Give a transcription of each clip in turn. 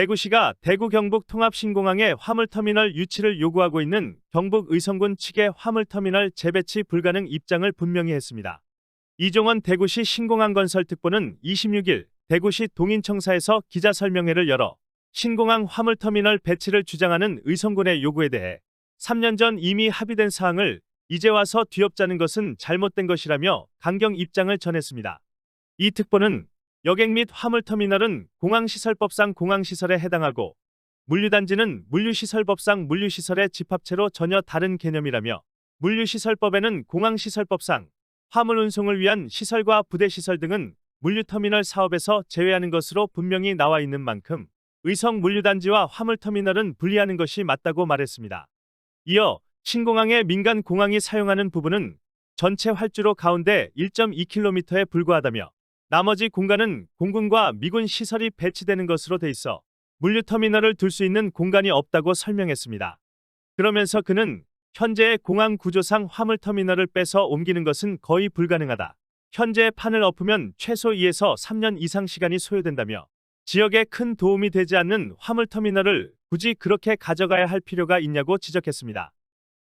대구시가 대구 경북 통합신공항의 화물터미널 유치를 요구하고 있는 경북 의성군 측의 화물터미널 재배치 불가능 입장을 분명히 했습니다. 이종원 대구시 신공항건설특보는 26일 대구시 동인청사에서 기자설명회를 열어 신공항 화물터미널 배치를 주장하는 의성군의 요구에 대해 3년 전 이미 합의된 사항을 이제 와서 뒤엎자는 것은 잘못된 것이라며 강경 입장을 전했습니다. 이 특보는 여객 및 화물터미널은 공항시설법상 공항시설에 해당하고 물류단지는 물류시설법상 물류시설의 집합체로 전혀 다른 개념이라며 물류시설법에는 공항시설법상 화물 운송을 위한 시설과 부대시설 등은 물류터미널 사업에서 제외하는 것으로 분명히 나와 있는 만큼 의성 물류단지와 화물터미널은 분리하는 것이 맞다고 말했습니다. 이어 신공항의 민간 공항이 사용하는 부분은 전체 활주로 가운데 1.2km에 불과하다며 나머지 공간은 공군과 미군 시설이 배치되는 것으로 돼 있어 물류터미널을 둘 수 있는 공간이 없다고 설명했습니다. 그러면서 그는 현재의 공항 구조상 화물터미널을 빼서 옮기는 것은 거의 불가능하다. 현재의 판을 엎으면 최소 2에서 3년 이상 시간이 소요된다며 지역에 큰 도움이 되지 않는 화물터미널을 굳이 그렇게 가져가야 할 필요가 있냐고 지적했습니다.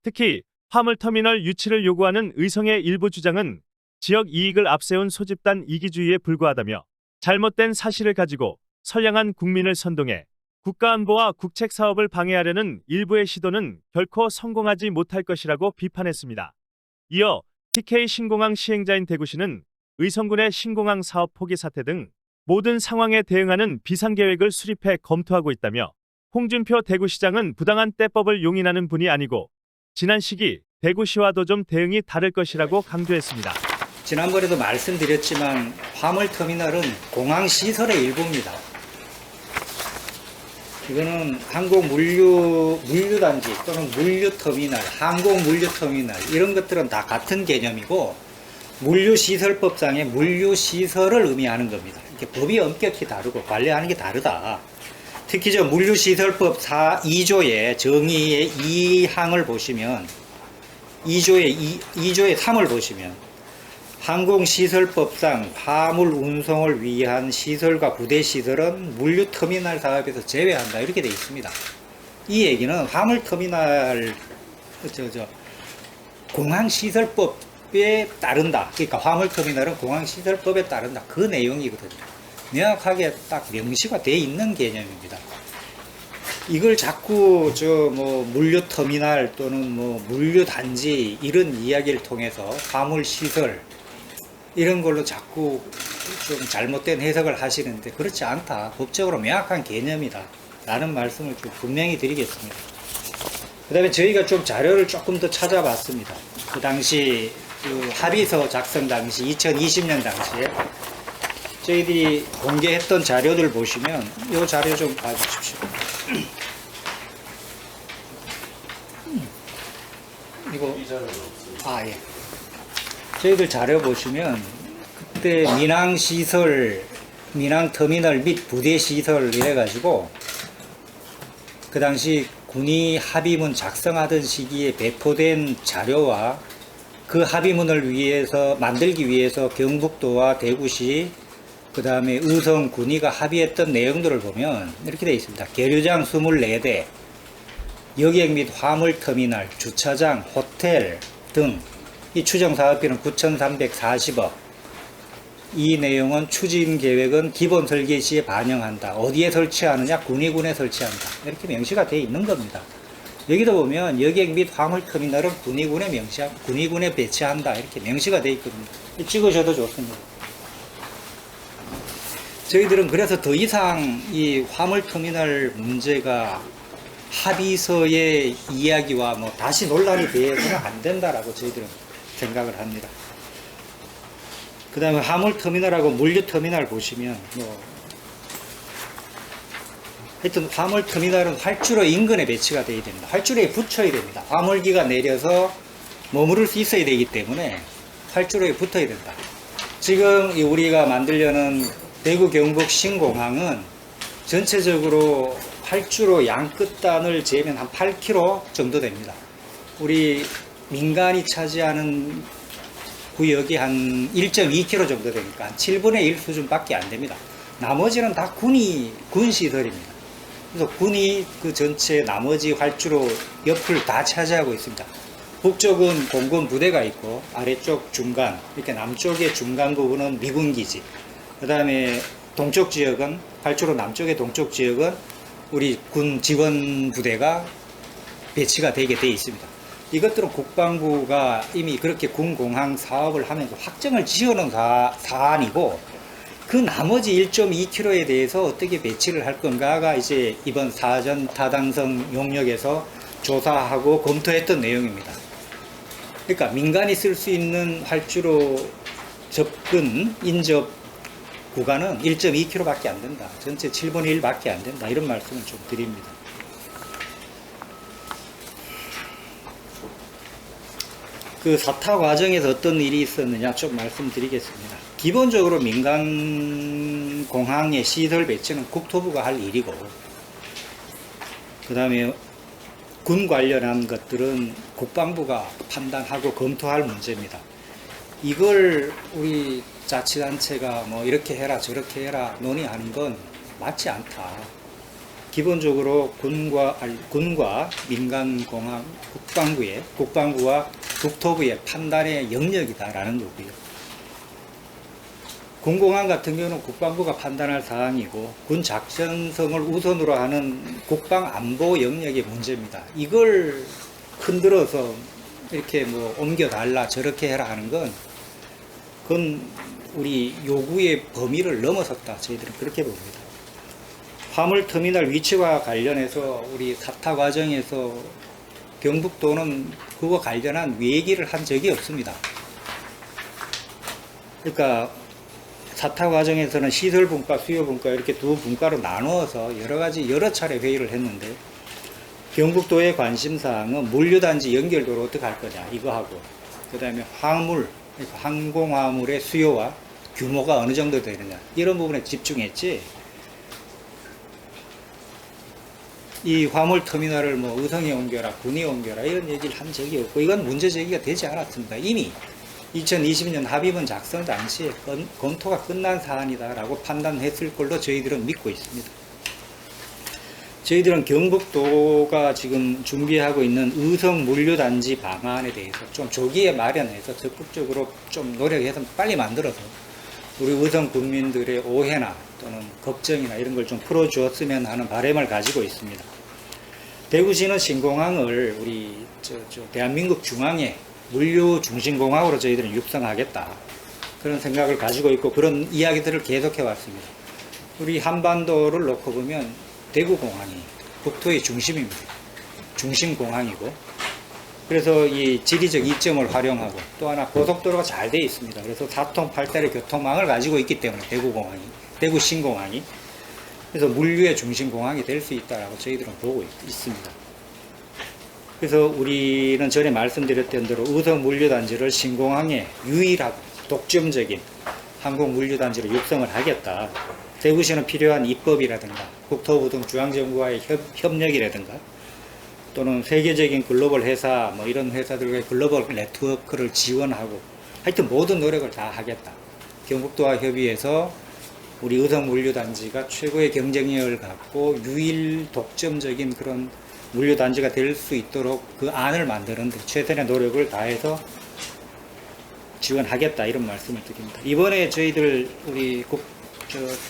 특히 화물터미널 유치를 요구하는 의성의 일부 주장은 지역 이익을 앞세운 소집단 이기주의에 불과하다며 잘못된 사실을 가지고 선량한 국민을 선동해 국가안보와 국책사업을 방해하려는 일부의 시도는 결코 성공하지 못할 것이라고 비판했습니다. 이어 TK 신공항 시행자인 대구시는 의성군의 신공항 사업 포기 사태 등 모든 상황에 대응하는 비상계획을 수립해 검토하고 있다며 홍준표 대구시장은 부당한 때법을 용인하는 분이 아니고 지난 시기 대구시와도 좀 대응이 다를 것이라고 강조했습니다. 지난번에도 말씀드렸지만 화물터미널은 공항시설의 일부입니다. 이거는 항공물류단지 또는 물류터미널, 항공물류터미널 이런 것들은 다 같은 개념이고 물류시설법상의 물류시설을 의미하는 겁니다. 이렇게 법이 엄격히 다르고 관리하는 게 다르다. 특히 저 물류시설법 2조의 정의의 2항을 보시면 2조의 3을 보시면 항공시설법상 화물 운송을 위한 시설과 부대시설은 물류터미널 사업에서 제외한다 이렇게 되어 있습니다. 이 얘기는 화물터미널 공항시설법에 따른다. 그러니까 화물터미널은 공항시설법에 따른다. 그 내용이거든요. 명확하게 딱 명시가 되어 있는 개념입니다. 이걸 자꾸 물류터미널 또는 물류단지 이런 이야기를 통해서 화물시설 이런 걸로 자꾸 좀 잘못된 해석을 하시는데 그렇지 않다. 법적으로 명확한 개념이다. 라는 말씀을 좀 분명히 드리겠습니다. 그 다음에 저희가 좀 자료를 조금 더 찾아봤습니다. 그 당시 그 합의서 작성 당시 2020년 당시에 저희들이 공개했던 자료들 보시면 이 자료 좀 봐주십시오. 이거 예. 저희들 자료 보시면 그때 민항시설, 민항터미널 및 부대시설 이래가지고 그 당시 군이 합의문 작성하던 시기에 배포된 자료와 그 합의문을 만들기 위해서 경북도와 대구시 그 다음에 의성 군의가 합의했던 내용들을 보면 이렇게 되어 있습니다. 계류장 24대, 여객 및 화물터미널, 주차장, 호텔 등 이 추정사업비는 9,340억. 이 내용은 추진계획은 기본 설계 시에 반영한다. 어디에 설치하느냐? 군의군에 설치한다. 이렇게 명시가 되어 있는 겁니다. 여기도 보면 여객 및 화물터미널은 군의군에 배치한다. 이렇게 명시가 되어 있거든요. 찍으셔도 좋습니다. 저희들은 그래서 더 이상 이 화물터미널 문제가 합의서의 이야기와 다시 논란이 돼서는 안 된다라고 저희들은 생각을 합니다. 그 다음에 화물터미널하고 물류터미널 보시면 하여튼 화물터미널은 활주로 인근에 배치가 되어야 됩니다. 활주로에 붙여야 됩니다. 화물기가 내려서 머무를 수 있어야 되기 때문에 활주로에 붙어야 된다. 지금 우리가 만들려는 대구 경북 신공항은 전체적으로 활주로 양 끝단을 재면 한 8km 정도 됩니다. 우리 민간이 차지하는 구역이 한 1.2km 정도 되니까 7분의 1 수준밖에 안 됩니다. 나머지는 다 군 시설입니다. 그래서 군이 그 전체 나머지 활주로 옆을 다 차지하고 있습니다. 북쪽은 공군 부대가 있고 아래쪽 중간, 이렇게 남쪽의 중간 부분은 미군 기지. 그 다음에 동쪽 지역은 활주로 남쪽의 동쪽 지역은 우리 군 지원 부대가 배치가 되게 돼 있습니다. 이것들은 국방부가 이미 그렇게 군공항 사업을 하면서 확정을 지어놓은 사안이고, 그 나머지 1.2km에 대해서 어떻게 배치를 할 건가가 이제 이번 사전 타당성 용역에서 조사하고 검토했던 내용입니다. 그러니까 민간이 쓸 수 있는 활주로 접근 인접 구간은 1.2km밖에 안 된다. 전체 7분의 1밖에 안 된다. 이런 말씀을 좀 드립니다. 그 사타 과정에서 어떤 일이 있었느냐 좀 말씀드리겠습니다. 기본적으로 민간 공항의 시설 배치는 국토부가 할 일이고, 그 다음에 군 관련한 것들은 국방부가 판단하고 검토할 문제입니다. 이걸 우리 자치단체가 뭐 이렇게 해라 저렇게 해라 논의하는 건 맞지 않다. 기본적으로 군과 민간공항 국방부와 국토부의 판단의 영역이다라는 거고요. 군공항 같은 경우는 국방부가 판단할 사항이고, 군 작전성을 우선으로 하는 국방안보 영역의 문제입니다. 이걸 흔들어서 이렇게 뭐 옮겨달라 저렇게 해라 하는 건 그건 우리 요구의 범위를 넘어섰다. 저희들은 그렇게 봅니다. 화물터미널 위치와 관련해서 우리 사타 과정에서 경북도는 그거 관련한 얘기를 한 적이 없습니다. 그러니까 사타 과정에서는 시설 분과 수요 분과 이렇게 두 분과로 나누어서 여러 차례 회의를 했는데, 경북도의 관심사항은 물류단지 연결도를 어떻게 할 거냐 이거 하고, 그 다음에 화물, 그러니까 항공화물의 수요와 규모가 어느 정도 되느냐 이런 부분에 집중했지, 이 화물터미널을 뭐 의성에 옮겨라 군에 옮겨라 이런 얘기를 한 적이 없고, 이건 문제 제기가 되지 않았습니다. 이미 2020년 합의문 작성 당시에 검토가 끝난 사안이다라고 판단했을 걸로 저희들은 믿고 있습니다. 저희들은 경북도가 지금 준비하고 있는 의성 물류단지 방안에 대해서 좀 조기에 마련해서 적극적으로 좀 노력해서 빨리 만들어서 우리 의성 국민들의 오해나 또는 걱정이나 이런 걸 좀 풀어주었으면 하는 바람을 가지고 있습니다. 대구시는 신공항을 우리 대한민국 중앙의 물류 중심공항으로 저희들은 육성하겠다, 그런 생각을 가지고 있고 그런 이야기들을 계속해 왔습니다. 우리 한반도를 놓고 보면 대구공항이 국토의 중심입니다. 중심공항이고, 그래서 이 지리적 이점을 활용하고 또 하나 고속도로가 잘 되어 있습니다. 그래서 4통 8달의 교통망을 가지고 있기 때문에 대구 신공항이 그래서 물류의 중심공항이 될 수 있다라고 저희들은 보고 있습니다. 그래서 우리는 전에 말씀드렸던 대로 의성 물류단지를 신공항의 유일하고 독점적인 항공 물류단지로 육성을 하겠다. 대구시는 필요한 입법이라든가 국토부 등 중앙정부와의 협력이라든가 또는 세계적인 글로벌 회사 뭐 이런 회사들과의 글로벌 네트워크를 지원하고 하여튼 모든 노력을 다 하겠다. 경북도와 협의해서 우리 의성 물류단지가 최고의 경쟁력을 갖고 유일 독점적인 그런 물류단지가 될 수 있도록 그 안을 만드는데 최선의 노력을 다해서 지원하겠다, 이런 말씀을 드립니다. 이번에 저희들 우리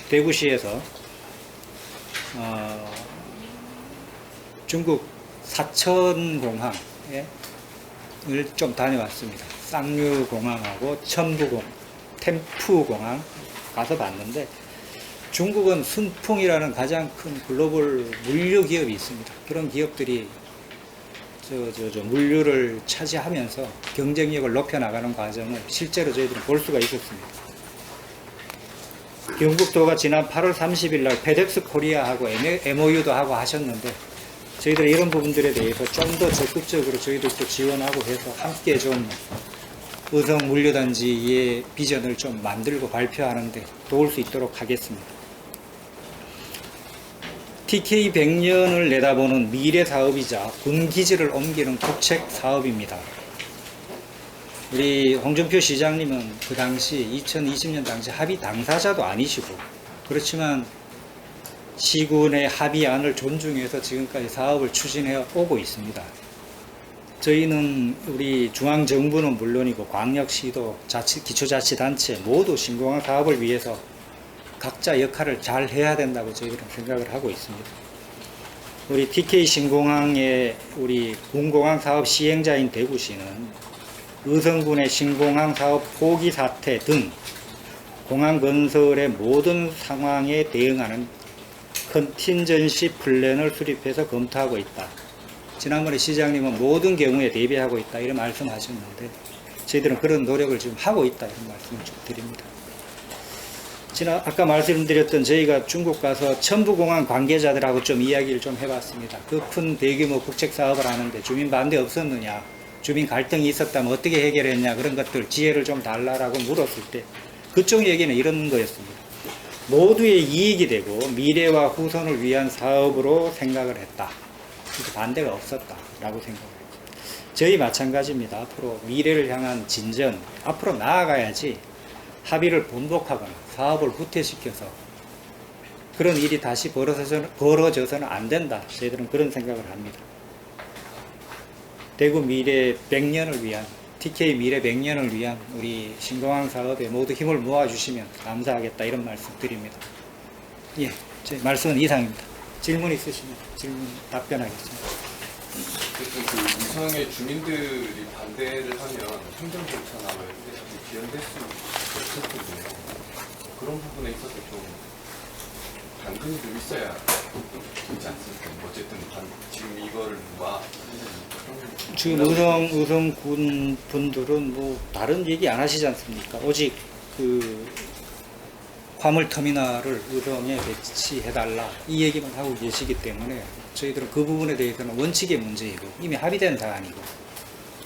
대구시에서 중국 사천공항을 좀 다녀왔습니다. 쌍류공항하고 템푸공항 가서 봤는데, 중국은 순풍이라는 가장 큰 글로벌 물류 기업이 있습니다. 그런 기업들이 물류를 차지하면서 경쟁력을 높여나가는 과정을 실제로 저희들은 볼 수가 있었습니다. 경북도가 지난 8월 30일 날 페덱스 코리아하고 MOU도 하고 하셨는데, 저희들이 이런 부분들에 대해서 좀 더 적극적으로 저희들도 지원하고 해서 함께 좀 의성 물류단지의 비전을 좀 만들고 발표하는데 도울 수 있도록 하겠습니다. TK 100년을 내다보는 미래 사업이자 군기지를 옮기는 국책 사업입니다. 우리 홍준표 시장님은 그 당시 2020년 당시 합의 당사자도 아니시고, 그렇지만 시군의 합의안을 존중해서 지금까지 사업을 추진해 오고 있습니다. 저희는 우리 중앙정부는 물론이고 광역시도 기초자치단체 모두 신공항 사업을 위해서 각자 역할을 잘 해야 된다고 저희들은 생각을 하고 있습니다. 우리 TK 신공항의 우리 군공항 사업 시행자인 대구시는 의성군의 신공항 사업 포기 사태 등 공항 건설의 모든 상황에 대응하는 컨틴전시 플랜을 수립해서 검토하고 있다. 지난번에 시장님은 모든 경우에 대비하고 있다 이런 말씀하셨는데 저희들은 그런 노력을 지금 하고 있다 이런 말씀을 좀 드립니다. 아까 말씀드렸던 저희가 중국 가서 첨부공항 관계자들하고 좀 이야기를 좀 해봤습니다. 그 큰 대규모 국책 사업을 하는데 주민 반대 없었느냐, 주민 갈등이 있었다면 어떻게 해결했냐 그런 것들 지혜를 좀 달라라고 물었을 때 그쪽 얘기는 이런 거였습니다. 모두의 이익이 되고 미래와 후손을 위한 사업으로 생각을 했다. 반대가 없었다라고 생각합니다. 저희 마찬가지입니다. 앞으로 미래를 향한 진전, 앞으로 나아가야지 합의를 번복하거나 사업을 후퇴시켜서 그런 일이 다시 벌어져서는 안 된다. 저희들은 그런 생각을 합니다. 대구 미래 100년을 위한, TK 미래 100년을 위한 우리 신공항 사업에 모두 힘을 모아주시면 감사하겠다 이런 말씀 드립니다. 예, 제 말씀은 이상입니다. 질문 있으시면 질문 답변하겠습니다. 그 위성의 주민들이 반대를 하면 행정 절차나 뭐 이런 게 지연될 수 있을 텐데 그런 부분에 있어서 좀 당근이 좀 있어야 되지 않습니까? 어쨌든 지금 이거를 누가 지금 의성군 분들은 뭐 다른 얘기 안 하시지 않습니까? 오직 그 화물터미널을 의성에 배치해달라 이 얘기만 하고 계시기 때문에 저희들은 그 부분에 대해서는 원칙의 문제이고 이미 합의된 사안이고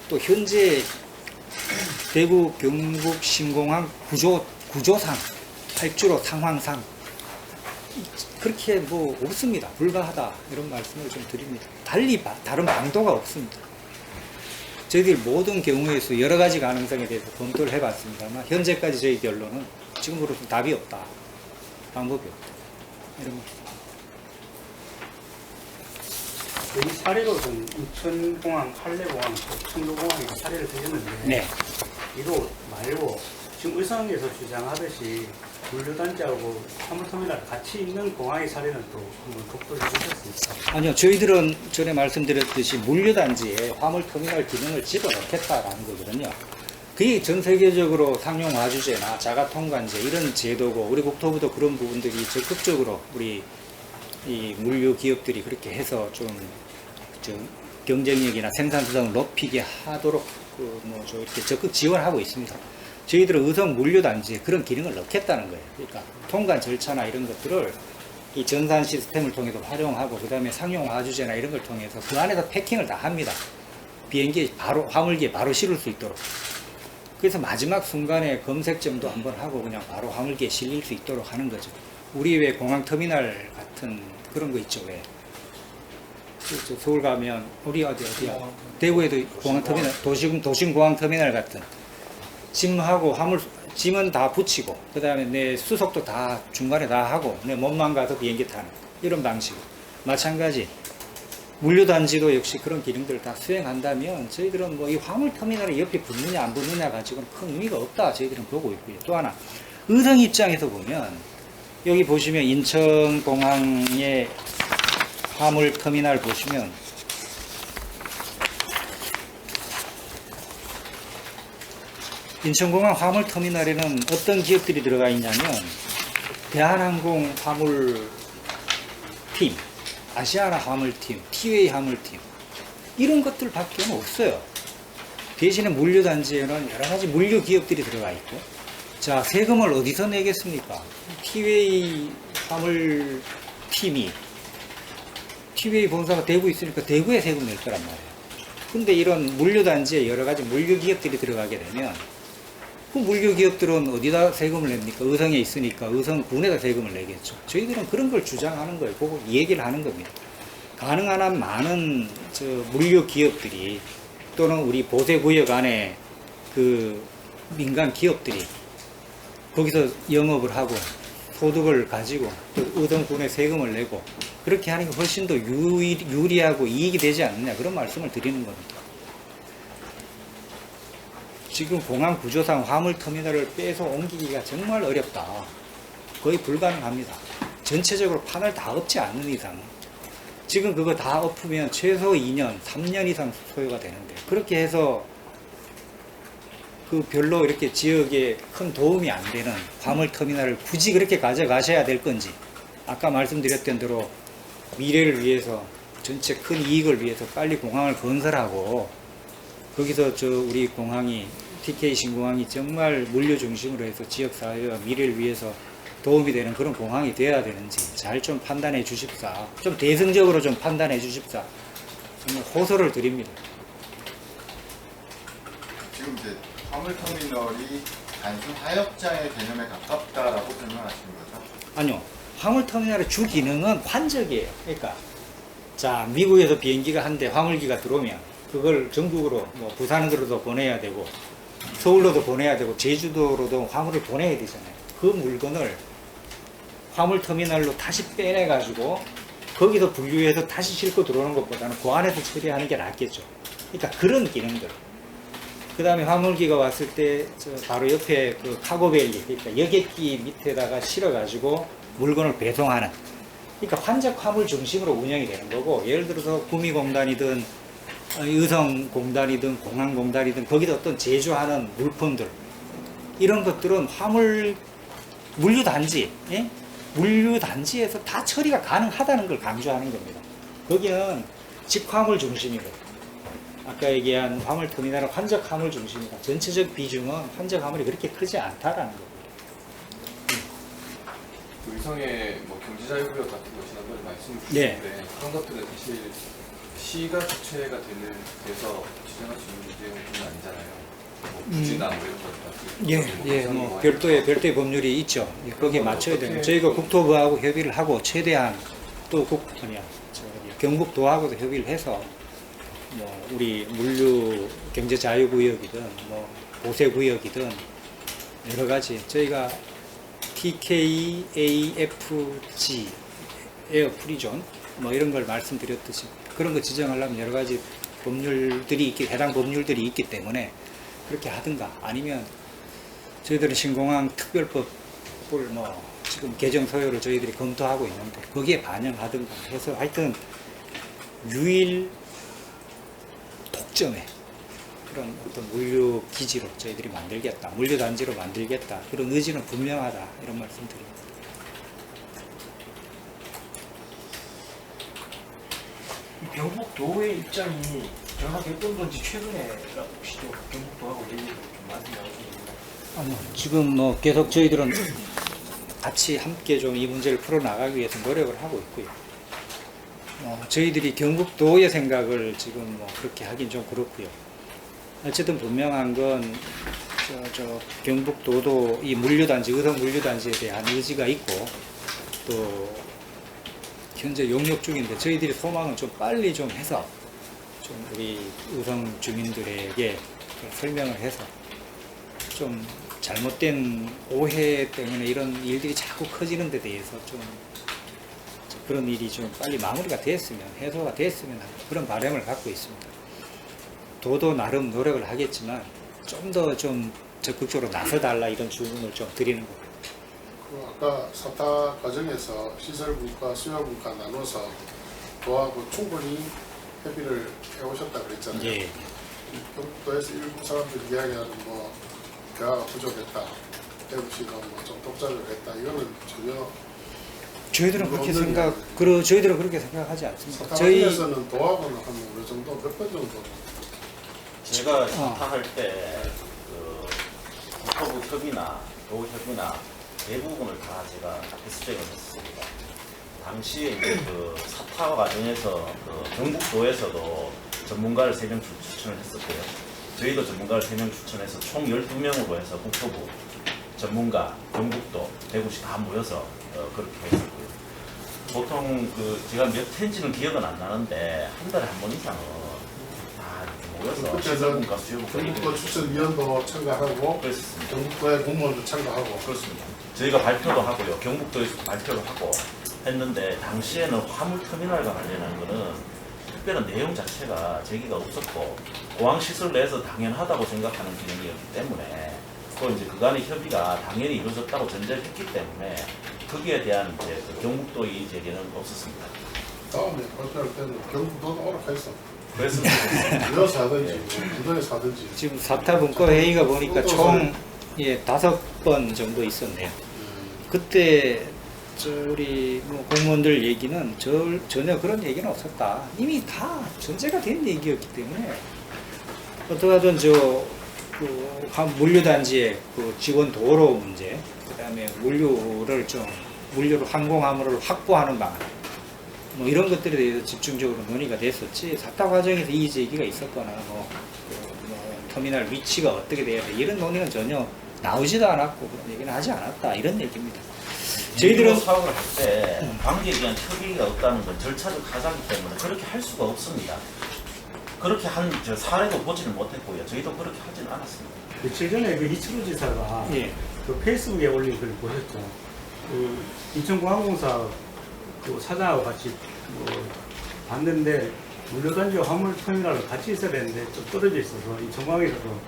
또 현재 대구 경북 신공항 구조상 8주로 상황상 그렇게 뭐 없습니다. 불가하다 이런 말씀을 좀 드립니다. 달리 다른 방도가 없습니다. 저희들이 모든 경우에서 여러 가지 가능성에 대해서 검토를 해봤습니다만 현재까지 저희 결론은 지금으로서 답이 없다. 방법이 없다. 이런 거. 여기 사례로는 인천공항, 한래공항, 청도공항이 사례를 드렸는데 네. 이거 말고 지금 의성에서 주장하듯이 물류단지하고 화물터미널 같이 있는 공항의 사례는 또 한번 독도를 해주셨습니까? 아니요. 저희들은 전에 말씀드렸듯이 물류단지에 화물터미널 기능을 집어넣겠다라는 거거든요. 그게 전 세계적으로 상용 와주제나 자가통관제 이런 제도고 우리 국토부도 그런 부분들이 적극적으로 우리 이 물류 기업들이 그렇게 해서 좀 경쟁력이나 생산성을 높이게 하도록 이렇게 적극 지원하고 있습니다. 저희들은 의성 물류단지에 그런 기능을 넣겠다는 거예요. 그러니까 통관 절차나 이런 것들을 이 전산 시스템을 통해서 활용하고 그 다음에 상용 와주제나 이런 걸 통해서 그 안에서 패킹을 다 합니다. 비행기에 바로 화물기에 바로 실을 수 있도록. 그래서 마지막 순간에 검색점도 한번 하고 그냥 바로 화물기에 실릴 수 있도록 하는 거죠. 우리 왜 공항터미널 같은 그런 거 있죠. 왜 서울 가면 우리 어디야 대구에도 공항터미널 도심공항터미널 같은 짐하고 짐은 다 붙이고 그 다음에 내 수속도 다 중간에 다 하고 내 몸만 가서 비행기 타는 이런 방식. 마찬가지 물류단지도 역시 그런 기능들을 다 수행한다면 저희들은 뭐 이 화물터미널이 옆에 붙느냐 안 붙느냐 가지고는 큰 의미가 없다 저희들은 보고 있고요. 또 하나 의성 입장에서 보면 여기 보시면 인천공항의 화물터미널 보시면 인천공항 화물터미널에는 어떤 기업들이 들어가 있냐면 대한항공 화물팀, 아시아나 화물팀, 티웨이 화물팀 이런 것들밖에 없어요. 대신에 물류단지에는 여러 가지 물류 기업들이 들어가 있고 자 세금을 어디서 내겠습니까? 티웨이 화물팀이 티웨이 본사가 대구에 있으니까 대구에 세금 낼 거란 말이에요. 근데 이런 물류단지에 여러 가지 물류 기업들이 들어가게 되면 그 물류 기업들은 어디다 세금을 냅니까? 의성에 있으니까 의성군에다 세금을 내겠죠. 저희들은 그런 걸 주장하는 거예요. 그거 얘기를 하는 겁니다. 가능한 한 많은 물류 기업들이 또는 우리 보세구역 안에 그 민간 기업들이 거기서 영업을 하고 소득을 가지고 또 의정군에 세금을 내고 그렇게 하는 게 훨씬 더 유리하고 이익이 되지 않느냐 그런 말씀을 드리는 겁니다. 지금 공항 구조상 화물터미널을 빼서 옮기기가 정말 어렵다. 거의 불가능합니다. 전체적으로 판을 다 엎지 않는 이상 지금 그거 다 엎으면 최소 2년, 3년 이상 소요가 되는데 그렇게 해서 그 별로 이렇게 지역에 큰 도움이 안 되는 화물터미널을 굳이 그렇게 가져가셔야 될 건지 아까 말씀드렸던 대로 미래를 위해서 전체 큰 이익을 위해서 빨리 공항을 건설하고 거기서 우리 공항이 TK 신공항이 정말 물류 중심으로 해서 지역사회와 미래를 위해서 도움이 되는 그런 공항이 되어야 되는지 잘 좀 판단해 주십사. 좀 대승적으로 좀 판단해 주십사. 정말 호소를 드립니다. 지금 이제 화물터미널이 단순 하역장의 개념에 가깝다라고 설명하시는 거죠? 아니요. 화물터미널의 주 기능은 환적이에요. 그러니까 자 미국에서 비행기가 한 대 화물기가 들어오면 그걸 전국으로 뭐 부산으로도 보내야 되고 서울로도 보내야 되고 제주도로도 화물을 보내야 되잖아요. 그 물건을 화물터미널로 다시 빼내 가지고 거기서 분류해서 다시 싣고 들어오는 것보다는 그 안에서 처리하는 게 낫겠죠. 그러니까 그런 기능들. 그 다음에 화물기가 왔을 때 바로 옆에 그 카고벨리, 그러니까 여객기 밑에다가 실어가지고 물건을 배송하는. 그러니까 환적 화물 중심으로 운영이 되는 거고, 예를 들어서 구미공단이든 의성공단이든 공항공단이든 거기다 어떤 제조하는 물품들 이런 것들은 화물 물류단지, 예? 물류단지에서 다 처리가 가능하다는 걸 강조하는 겁니다. 거기는 직화물 중심이고, 아까 얘기한 화물터미널은 환적 화물 중심이다. 전체적 비중은 환적 화물이 그렇게 크지 않다라는 겁니다. 그 의성의 뭐 경제자유구역 같은 거 지난번에 말씀 네. 주셨는데 그런 것들은 사실 시가 주체가 돼서 지정할 수 있는 내용은 아니잖아요. 뭐 부지나 뭐 이런 것 같은. 예, 뭐 별도의 법률이 있죠. 예, 거기에 맞춰야 되는. 저희가 국토부하고 협의를 하고 최대한 또 경북도하고도 협의를 해서 뭐 우리 물류 경제 자유구역이든 뭐 보세구역이든 여러 가지 저희가 TKAFG 에어 프리존 뭐 이런 걸 말씀드렸듯이 그런 거 지정하려면 여러 가지 법률들이 해당 법률들이 있기 때문에 그렇게 하든가 아니면 저희들은 신공항 특별법을 뭐 지금 개정 소요를 저희들이 검토하고 있는데 거기에 반영하든가 해서 하여튼 유일 독점의 그런 어떤 물류 기지로 저희들이 만들겠다, 물류 단지로 만들겠다 그런 의지는 분명하다 이런 말씀드립니다. 경북도의 입장이 정확히 어떤 건지 최근에 혹시 또 경북도하고 얘기를 좀 말씀 나누셨습니다. 아니요, 지금 뭐 계속 저희들은 같이 함께 좀 이 문제를 풀어나가기 위해서 노력을 하고 있고요. 저희들이 경북도의 생각을 지금 뭐 그렇게 하긴 좀 그렇고요. 어쨌든 분명한 건 경북도도 이 물류단지, 의성 물류단지에 대한 의지가 있고 또 현재 용역 중인데 저희들이 소망은 좀 빨리 좀 해서 좀 우리 의성 주민들에게 설명을 해서 좀 잘못된 오해 때문에 이런 일들이 자꾸 커지는 데 대해서 좀 그런 일이 좀 빨리 마무리가 됐으면 해소가 됐으면 하는 그런 바람을 갖고 있습니다. 도도 나름 노력을 하겠지만 좀 더 좀 적극적으로 나서달라 이런 주문을 좀 드리는 겁니다. 그 아까 사타 과정에서 시설분과 수요분과 나눠서 도하고 충분히 협의를 해오셨다 그랬잖아요. 예. 경북도에서 일부 사람들이 이야기하는 뭐 대화가 부족했다, 대구시가 뭐좀 독자를 했다, 이거는 전혀 저희들은 그렇게 없는 저희들은 그렇게 생각하지 않습니다. 사타 저희 과정에서는 도하고는 한 어느 정도 몇 번 정도 제가 사타할 때 그 국토부 협의나 도 협의나 대부분을 다 제가 해수정을 했습니다. 당시에 이제 그 사타 과정에서 그 경북도에서도 전문가를 3명 추천을 했었고요. 저희도 전문가를 3명 추천해서 총 12명으로 해서 국토부, 전문가, 경북도, 대구시 다 모여서 그렇게 했었고요. 보통 그 제가 몇 회인지는 기억은 안 나는데 한 달에 한 번 이상은 다 이렇게 모여서 그때는 시설분과 수요분과 경북도 추천위원도 참가하고 그렇습니다. 경북도의 공무원도 참가하고 그렇습니다. 저희가 발표도 하고요. 경북도에서 발표를 하고 했는데 당시에는 화물터미널과 관련한 거는 특별한 내용 자체가 제기가 없었고 공항시설 내에서 당연하다고 생각하는 기능이었기 때문에 또 이제 그간의 협의가 당연히 이루어졌다고 전제했기 때문에 거기에 대한 이제 그 경북도 이의 제기는 없었습니다. 다음에 발표할 때는 경북도도 오락하였어. 그래서 이어서 하든지 부산에서 하든지. 지금 사타분과 회의가 보니까 총 5번 정도 있었네요. 그때 우리 뭐 공무원들 얘기는 전혀 그런 얘기는 없었다. 이미 다 전제가 된 얘기였기 때문에 어떠하든 그 물류단지의 그 지원 도로 문제, 그다음에 물류를 항공화물을 확보하는 방안, 뭐 이런 것들에 대해서 집중적으로 논의가 됐었지. 사타 과정에서 이의 제기가 있었거나 뭐 터미널 위치가 어떻게 돼야 돼 이런 논의는 전혀 나오지도 않았고 그런 얘기는 하지 않았다 이런 얘기입니다. 저희들은 사업을 할 때 관계에 대한 협의가 없다는 건 절차적 하자기 때문에 그렇게 할 수가 없습니다. 그렇게 한 저 사례도 보지는 못했고요. 저희도 그렇게 하지는 않았습니다. 며칠 전에 그 이철우 지사가 예. 그 페이스북에 올린 글 보셨죠? 그 인천공항공사 그 사장하고 같이 뭐 봤는데 물류단지와 화물터미널을 같이 있어야 되는데 좀 떨어져 있어서 인천공항에서도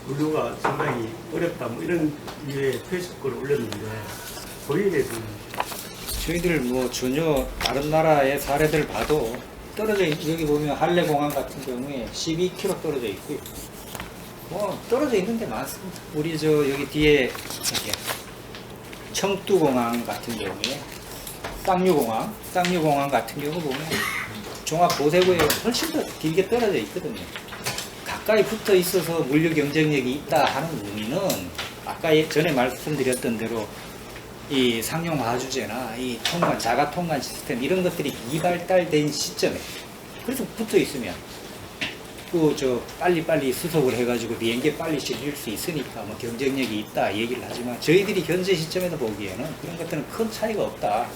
물류가 상당히 어렵다 뭐 이런 류의 페이스북 글을 올렸는데 거기에 대해서는 저희들 뭐 전혀 다른 나라의 사례들 봐도 떨어져 여기 보면 할레공항 같은 경우에 12km 떨어져 있고요. 뭐 떨어져 있는 데 많습니다. 우리 여기 뒤에 청두공항 같은 경우에 쌍류공항 같은 경우 보면 종합보세구에 훨씬 더 길게 떨어져 있거든요. 가까이 붙어 있어서 물류 경쟁력이 있다 하는 의미는 아까 전에 말씀드렸던 대로 이 상용 화주제나 이 자가 통관 시스템 이런 것들이 이발달된 시점에 그래서 붙어 있으면 빨리빨리 수속을 해가지고 비행기에 빨리 실릴 수 있으니까 뭐 경쟁력이 있다 얘기를 하지만 저희들이 현재 시점에서 보기에는 그런 것들은 큰 차이가 없다.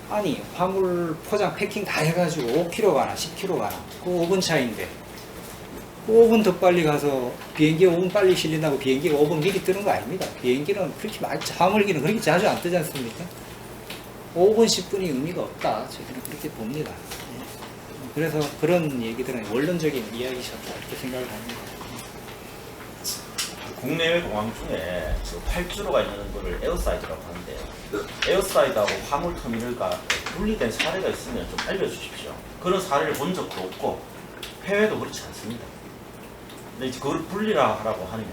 아니 화물 포장 패킹 다 해가지고 5km 가나 10km 가나 그 5분 차이인데 5분 더 빨리 가서 비행기에 5분 빨리 실린다고 비행기가 5분 미리 뜨는 거 아닙니다. 비행기는 그렇게 화물기는 그렇게 자주 안 뜨지 않습니까? 5분 10분이 의미가 없다. 저희들은 그렇게 봅니다. 그래서 그런 얘기들은 원론적인 이야기셨다 이렇게 생각을 합니다. 국내외 공항 중에 지금 8주로가 있는 거를 에어사이드라고 하는데요. 에어사이드하고 화물터미널과 분리된 사례가 있으면 좀 알려주십시오. 그런 사례를 본 적도 없고 해외도 그렇지 않습니다. 근데 이제 그걸 분리하라고 하면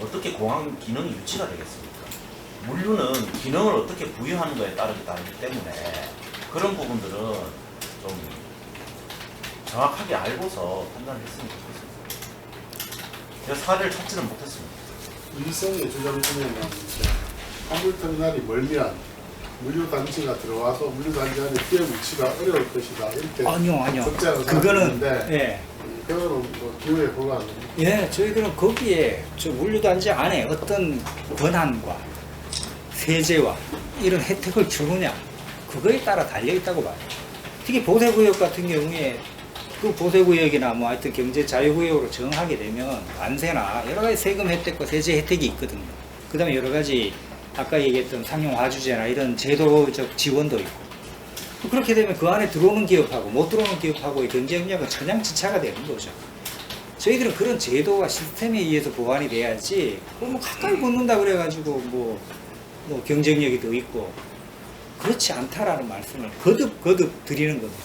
어떻게 공항 기능이 유치가 되겠습니까? 물류는 기능을 어떻게 부여하는 거에 따르기 때문에 그런 부분들은 좀 정확하게 알고서 판단을 했으면 좋겠습니다. 제가 사례를 찾지는 못했습니다. 이성의 주장 중에는 이제 화물터미널이 멀면 물류단지가 들어와서 물류단지 안에 기업 위치가 어려울 것이다 이렇게 아니요. 적자를 그거는 예. 그거는 뭐 기후에 불과합니다. 예, 저희들은 거기에 물류단지 안에 어떤 권한과 세제와 이런 혜택을 주느냐 그거에 따라 달려있다고 봐요. 특히 보세구역 같은 경우에 그 보세구역이나 뭐 하여튼 경제 자유구역으로 정하게 되면 관세나 여러 가지 세금 혜택과 세제 혜택이 있거든요. 그 다음에 여러 가지 아까 얘기했던 상용화주제나 이런 제도적 지원도 있고 그렇게 되면 그 안에 들어오는 기업하고 못 들어오는 기업하고의 경쟁력은 천양지차가 되는 거죠. 저희들은 그런 제도와 시스템에 의해서 보완이 돼야지 뭐 가까이 붙는다 그래가지고 뭐 경쟁력이 더 있고 그렇지 않다라는 말씀을 거듭 드리는 겁니다.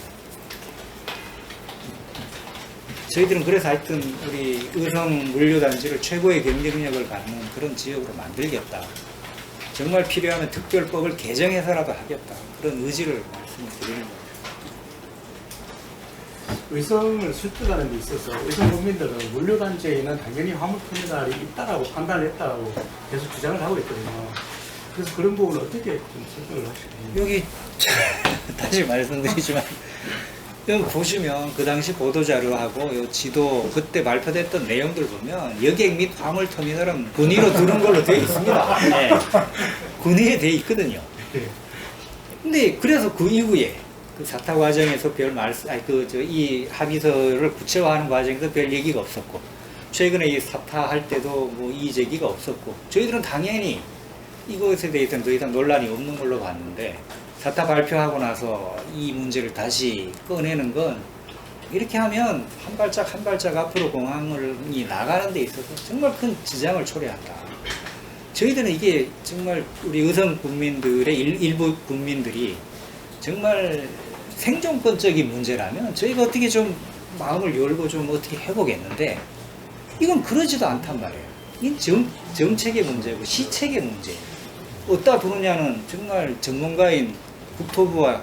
저희들은 그래서 하여튼 우리 의성 물류단지를 최고의 경쟁력을 갖는 그런 지역으로 만들겠다. 정말 필요하면 특별법을 개정해서라도 하겠다. 그런 의지를 말씀을 드리는 겁니다. 의성을 설득하는 데 있어서 의성 국민들은 물류단지에는 당연히 화물터미널이 있다라고 판단을 했다고 계속 주장을 하고 있거든요. 그래서 그런 부분을 어떻게 좀 설득을 하시나요? 여기 다시 말씀드리지만 여기 보시면 그 당시 보도자료하고 요 지도 그때 발표됐던 내용들 보면 여객 및 화물터미널은 군의로 두는 걸로 되어 있습니다. 네. 군의에 되어 있거든요. 근데 그래서 그 이후에 그 사타 과정에서 이 합의서를 구체화하는 과정에서 별 얘기가 없었고, 최근에 이 사타할 때도 뭐 이의 제기가 없었고, 저희들은 당연히 이것에 대해서는 더 이상 논란이 없는 걸로 봤는데, 사타 발표하고 나서 이 문제를 다시 꺼내는 건 이렇게 하면 한 발짝 한 발짝 앞으로 공항이 나가는 데 있어서 정말 큰 지장을 초래한다. 저희들은 이게 정말 우리 의성 국민들의 일부 국민들이 정말 생존권적인 문제라면 저희가 어떻게 좀 마음을 열고 좀 어떻게 해보겠는데, 이건 그러지도 않단 말이에요. 이건 정책의 문제고 시책의 문제예요. 어디다 두느냐는 정말 전문가인 국토부와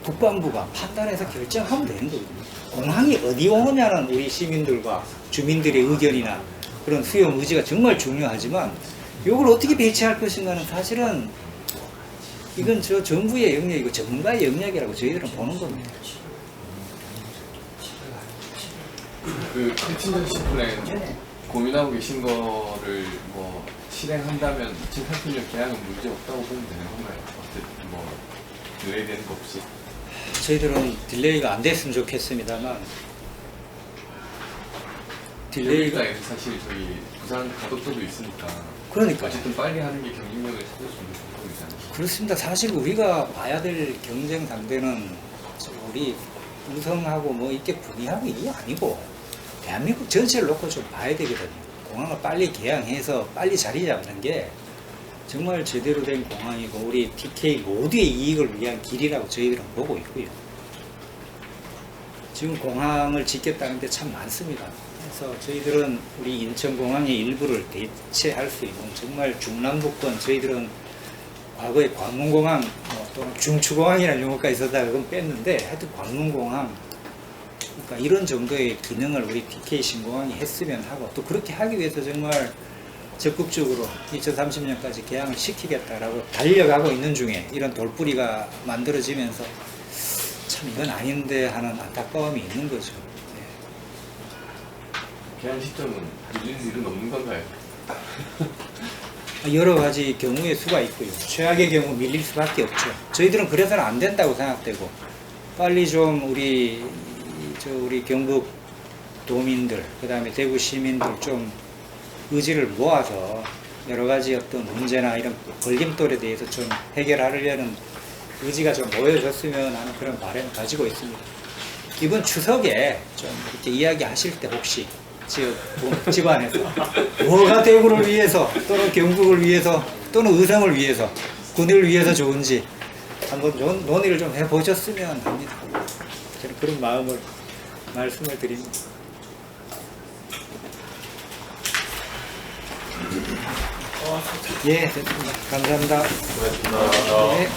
국방부가 판단해서 결정하면 되는 거거든요. 공항이 어디 오느냐는 우리 시민들과 주민들의 의견이나 그런 수용 의지가 정말 중요하지만, 이걸 어떻게 배치할 것인가는 사실은 이건 저 정부의 영역이고 전문가의 영역이라고 저희들은 보는 겁니다. 그 컨틴전시 플랜 고민하고 계신 거를 뭐 실행한다면 2030년 계약은 문제 없다고 보면 되는 건가요? 어쨌든 뭐 딜레이 되는 거 없이. 저희들은 딜레이가 안 됐으면 좋겠습니다만, 딜레이가 여기가 사실 저희 부산 가덕도도 있으니까 그러니까요. 어쨌든 빨리 하는 게 경쟁력을 찾을 수 있는 방법이잖아요. 그렇습니다. 사실 우리가 봐야 될 경쟁 상대는 우리 우성하고 뭐 이렇게 분이하고 이게 아니고 대한민국 전체를 놓고 좀 봐야 되거든요. 공항을 빨리 개항해서 빨리 자리 잡는 게 정말 제대로 된 공항이고 우리 TK 모두의 이익을 위한 길이라고 저희들은 보고 있고요. 지금 공항을 짓겠다는 데 참 많습니다. 그래서 저희들은 우리 인천공항의 일부를 대체할 수 있는 정말 중남부권, 저희들은 과거에 관문공항 또는 중추공항이라는 용어가 있었다가 그건 뺐는데, 하여튼 관문공항, 그러니까 이런 정도의 기능을 우리 TK 신공항이 했으면 하고, 또 그렇게 하기 위해서 정말 적극적으로 2030년까지 개항을 시키겠다라고 달려가고 있는 중에 이런 돌뿌리가 만들어지면서 참 이건 아닌데 하는 안타까움이 있는 거죠. 개항 시점은 밀리는 일은 없는 건가요? 여러 가지 경우의 수가 있고요. 최악의 경우 밀릴 수밖에 없죠. 저희들은 그래서는 안 된다고 생각되고, 빨리 좀 우리 경북 도민들, 그 다음에 대구 시민들 좀 의지를 모아서 여러 가지 어떤 문제나 이런 걸림돌에 대해서 좀 해결하려는 의지가 좀 모여졌으면 하는 그런 바람을 가지고 있습니다. 이번 추석에 좀 이렇게 이야기하실 때 혹시 집안에서 뭐가 대구를 위해서 또는 경북을 위해서 또는 의성을 위해서 군을 위해서 좋은지 한번 논의를 좀 해보셨으면 합니다. 저는 그런 마음을 말씀을 드립니다. 예, 됐습니다. 감사합니다. 고맙습니다. 네.